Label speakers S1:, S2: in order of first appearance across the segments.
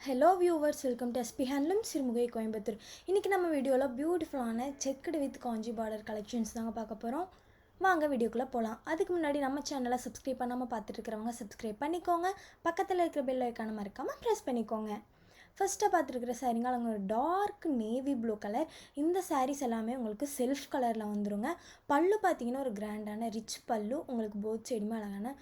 S1: Hello viewers, welcome to SP handloom Sirumugai Coimbatore. இன்றைக்கி நம்ம வீடியோவில் பியூட்டிஃபுல்லான checked with Kanchi border collections தாங்க பார்க்க போகிறோம். வாங்க வீடியோக்குள்ளே போகலாம். அதுக்கு முன்னாடி நம்ம சேனலை சப்ஸ்கிரைப் பண்ணாமல் பார்த்துட்டு இருக்கிறவங்க சப்ஸ்கிரைப் பண்ணிக்கோங்க. பக்கத்தில் இருக்கிற பெல் ஐக்கானை மறக்காமல் ப்ரெஸ் பண்ணிக்கோங்க. ஃபஸ்ட்டாக பார்த்துருக்குற சாரீங்க அவங்க ஒரு டார்க் நேவி ப்ளூ கலர். இந்த சாரீஸ் எல்லாமே உங்களுக்கு செல்ஃப் கலரில் வந்துடுங்க. பல்லு பார்த்தீங்கன்னா ஒரு கிராண்டான ரிச் பல்லு. உங்களுக்கு போத் சைடுமே அழகான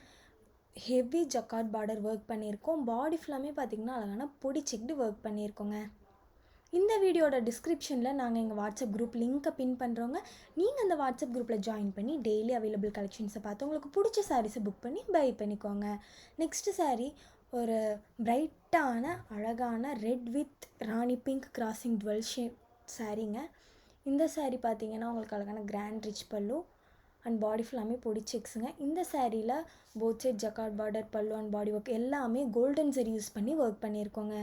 S1: ஹெவி ஜக்கார்ட் பார்டர் ஒர்க் பண்ணியிருக்கோம். பாடி ஃபுல்லாமே பார்த்திங்கன்னா அழகான பொடி செக்டு ஒர்க் பண்ணியிருக்கோங்க. இந்த வீடியோட டிஸ்கிரிப்ஷனில் நாங்கள் எங்கள் வாட்ஸ்அப் குரூப் லிங்க்கை பின் பண்ணுறோங்க. நீங்கள் அந்த வாட்ஸ்அப் குரூப்பில் ஜாயின் பண்ணி டெய்லி அவைலபிள் கலெக்ஷன்ஸை பார்த்து உங்களுக்கு பிடிச்ச சாரீஸை புக் பண்ணி பை பண்ணிக்கோங்க. நெக்ஸ்ட்டு சாரீ ஒரு பிரைட்டான அழகான ரெட் வித் ராணி பிங்க் கிராசிங் டுவெல் ஷேப் சாரீங்க. இந்த சாரீ பார்த்திங்கன்னா உங்களுக்கு அழகான grand rich pallu and body ஃபுல்லாமே பொடி செக்ஸுங்க. இந்த சாரியில் both side jacquard border, pallu and body work எல்லாமே கோல்டன் சரி யூஸ் பண்ணி ஒர்க் பண்ணியிருக்கோங்க.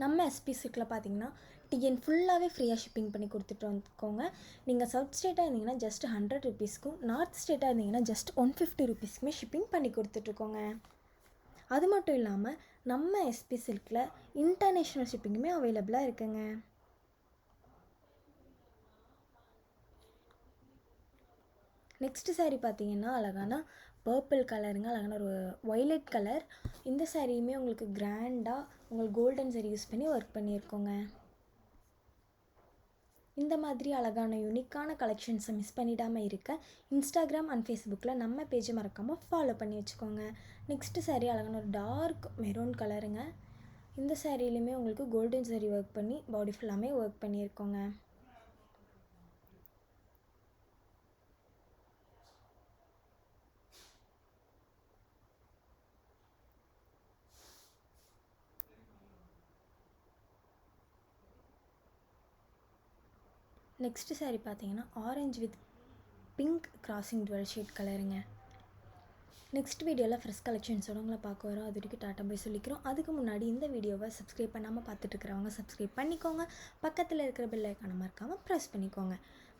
S1: நம்ம எஸ்பி சில்கில் பார்த்தீங்கன்னா டிஎன் ஃபுல்லாகவே ஃப்ரீயாக ஷிப்பிங் பண்ணி கொடுத்துட்டு வந்துக்கோங்க. நீங்கள் சவுத் ஸ்டேட்டாக இருந்தீங்கன்னா ஜஸ்ட் 100 ருபீஸ்க்கும், நார்த் ஸ்டேட்டாக இருந்தீங்கன்னா ஜஸ்ட் 150 ருபீஸ்க்குமே ஷிப்பிங் பண்ணி கொடுத்துட்ருக்கோங்க. அது மட்டும் இல்லாமல் நம்ம எஸ்பி சில்கில் இன்டர்நேஷ்னல் ஷிப்பிங்குமே அவைலபிளாக இருக்குங்க. நெக்ஸ்ட்டு சாரீ பார்த்தீங்கன்னா அழகான பர்பிள் கலருங்க, அழகான ஒரு ஒய்லட் கலர். இந்த சாரியுமே உங்களுக்கு கிராண்டாக உங்களுக்கு கோல்டன் சரி யூஸ் பண்ணி ஒர்க் பண்ணியிருக்கோங்க. இந்த மாதிரி அழகான யூனிக்கான கலெக்ஷன்ஸை மிஸ் பண்ணிடாமல் இருக்க இன்ஸ்டாகிராம் அண்ட் ஃபேஸ்புக்கில் நம்ம பேஜை மறக்காமல் ஃபாலோ பண்ணி வச்சுக்கோங்க. நெக்ஸ்ட்டு சாரீ அழகான ஒரு டார்க் மெரூன் கலருங்க. இந்த சாரிலையுமே உங்களுக்கு கோல்டன் சரி ஒர்க் பண்ணி பாடி ஃபுல்லாமே ஒர்க் பண்ணியிருக்கோங்க. நெக்ஸ்ட்டு சாரீ பார்த்தீங்கன்னா orange with pink crossing twelve shade கலருங்க. நெக்ஸ்ட் வீடியோவில் ஃப்ரெஷ் கலெக்ஷன்ஸோட உங்களை பார்க்க வரோம். அது வரைக்கும் டாட்டா போய் சொல்லிக்கிறோம். அதுக்கு முன்னாடி இந்த வீடியோவை சப்ஸ்கிரைப் பண்ணாமல் பார்த்துட்டு இருக்கிறவங்க சப்ஸ்கிரைப் பண்ணிக்கோங்க. பக்கத்தில் இருக்கிற பெல் ஐக்கானை மறக்காமல் ப்ரெஸ் பண்ணிக்கோங்க.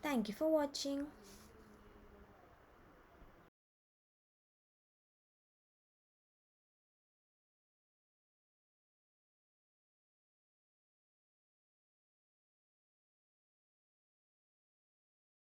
S1: தேங்க்யூ ஃபார் வாட்சிங்.